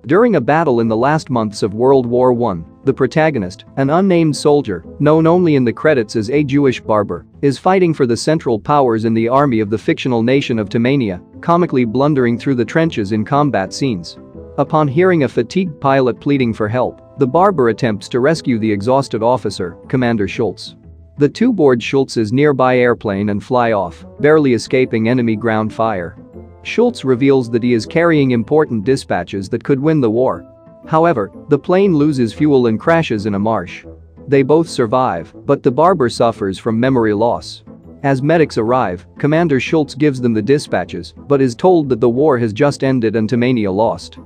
During a battle in the last months of World War I, the protagonist, an unnamed soldier, known only in the credits as a Jewish barber, is fighting for the Central Powers in the army of the fictional nation of Tamania, comically blundering through the trenches in combat scenes. Upon hearing a fatigued pilot pleading for help, the barber attempts to rescue the exhausted officer, Commander Schultz. The two board Schultz's nearby airplane and fly off, barely escaping enemy ground fire. Schultz reveals that he is carrying important dispatches that could win the war. However, the plane loses fuel and crashes in a marsh. They both survive, but the barber suffers from memory loss. As medics arrive, Commander Schultz gives them the dispatches but is told that the war has just ended and Tamania lost.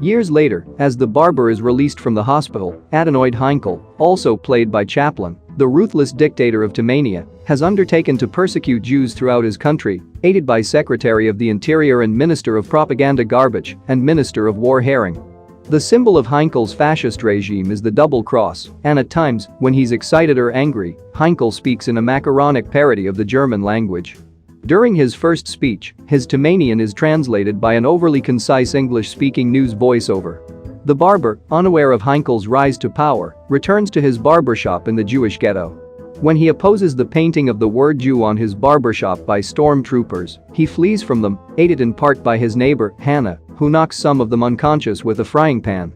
Years later, as the barber is released from the hospital, Adenoid Heinkel, also played by Chaplin, the ruthless dictator of Tamania, has undertaken to persecute Jews throughout his country, aided by Secretary of the Interior and Minister of Propaganda Garbage and Minister of War Herring. The symbol of Heinkel's fascist regime is the double cross, and at times, when he's excited or angry, Heinkel speaks in a macaronic parody of the German language. During his first speech, his Tamanian is translated by an overly concise English-speaking news voiceover. The barber, unaware of Heinkel's rise to power, returns to his barbershop in the Jewish ghetto. When he opposes the painting of the word Jew on his barbershop by stormtroopers, he flees from them, aided in part by his neighbor, Hannah, who knocks some of them unconscious with a frying pan.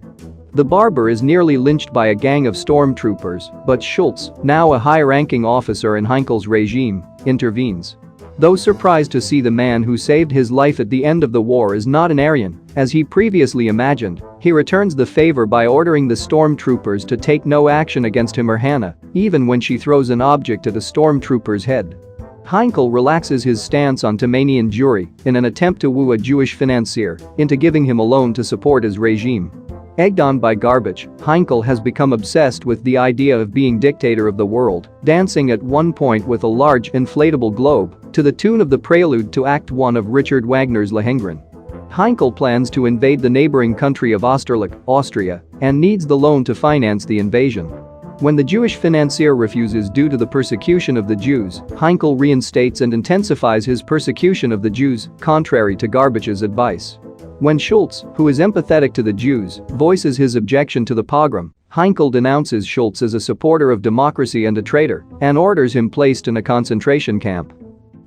The barber is nearly lynched by a gang of stormtroopers, but Schultz, now a high-ranking officer in Heinkel's regime, intervenes. Though surprised to see the man who saved his life at the end of the war is not an Aryan, as he previously imagined, he returns the favor by ordering the stormtroopers to take no action against him or Hannah, even when she throws an object at a stormtrooper's head. Heinkel relaxes his stance on Tamanian Jewry in an attempt to woo a Jewish financier into giving him a loan to support his regime. Egged on by garbage, Heinkel has become obsessed with the idea of being dictator of the world, dancing at one point with a large inflatable globe to the tune of the prelude to Act 1 of Richard Wagner's Lohengrin. Heinkel plans to invade the neighboring country of Österreich, Austria, and needs the loan to finance the invasion. When the Jewish financier refuses due to the persecution of the Jews, Heinkel reinstates and intensifies his persecution of the Jews, contrary to Garbage's advice. When Schultz, who is empathetic to the Jews, voices his objection to the pogrom, Heinkel denounces Schultz as a supporter of democracy and a traitor, and orders him placed in a concentration camp.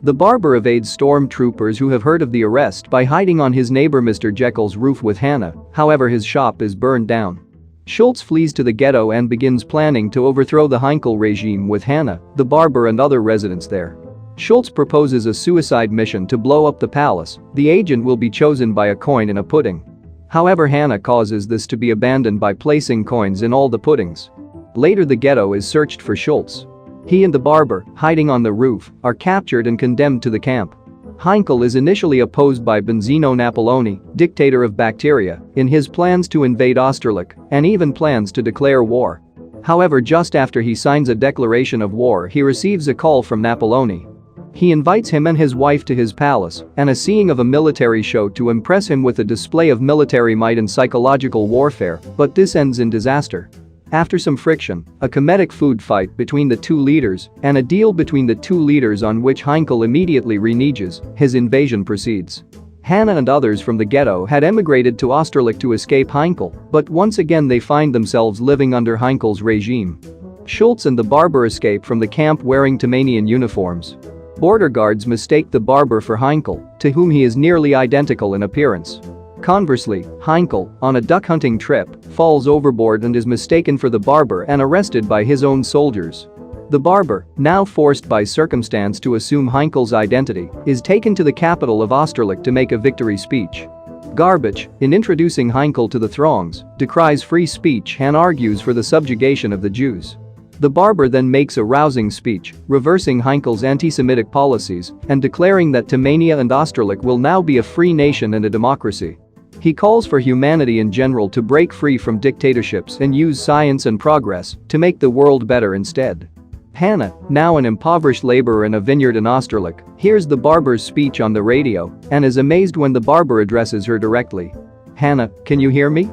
The barber evades stormtroopers who have heard of the arrest by hiding on his neighbor Mr. Jekyll's roof with Hannah, however his shop is burned down. Schultz flees to the ghetto and begins planning to overthrow the Heinkel regime with Hannah, the barber and other residents there. Schultz proposes a suicide mission to blow up the palace. The agent will be chosen by a coin in a pudding. However, Hannah causes this to be abandoned by placing coins in all the puddings. Later, the ghetto is searched for Schultz. He and the barber, hiding on the roof, are captured and condemned to the camp. Heinkel is initially opposed by Benzino Napoloni, dictator of Bacteria, in his plans to invade Österreich and even plans to declare war. However, just after he signs a declaration of war, he receives a call from Napoloni. He invites him and his wife to his palace and a seeing of a military show to impress him with a display of military might and psychological warfare, but this ends in disaster. After some friction, a comedic food fight between the two leaders, and a deal between the two leaders on which Heinkel immediately reneges, his invasion proceeds. Hannah and others from the ghetto had emigrated to Österreich to escape Heinkel, but once again they find themselves living under Heinkel's regime. Schultz and the barber escape from the camp wearing Tamanian uniforms. Border guards mistake the barber for Heinkel, to whom he is nearly identical in appearance. Conversely, Heinkel, on a duck hunting trip, falls overboard and is mistaken for the barber and arrested by his own soldiers. The barber, now forced by circumstance to assume Heinkel's identity, is taken to the capital of Österreich to make a victory speech. Garbage, in introducing Heinkel to the throngs, decries free speech and argues for the subjugation of the Jews. The barber then makes a rousing speech, reversing Heinkel's anti-Semitic policies and declaring that Tamania and Österreich will now be a free nation and a democracy. He calls for humanity in general to break free from dictatorships and use science and progress to make the world better instead. Hannah, now an impoverished laborer in a vineyard in Österreich, hears the barber's speech on the radio and is amazed when the barber addresses her directly. "Hannah, can you hear me?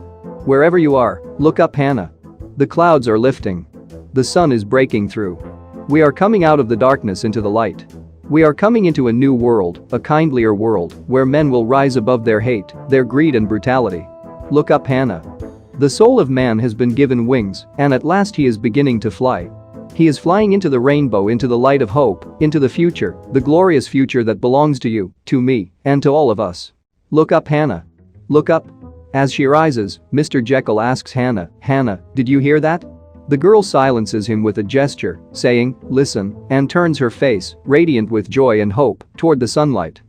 Wherever you are, look up, Hannah. The clouds are lifting. The sun is breaking through. We are coming out of the darkness into the light. We are coming into a new world, a kindlier world, where men will rise above their hate, their greed and brutality. Look up, Hannah. The soul of man has been given wings, and at last he is beginning to fly. He is flying into the rainbow, into the light of hope, into the future, the glorious future that belongs to you, to me, and to all of us. Look up, Hannah. Look up. As she rises, Mr. Jekyll asks Hannah, Hannah, did you hear that? The girl silences him with a gesture, saying, listen, and turns her face, radiant with joy and hope, toward the sunlight.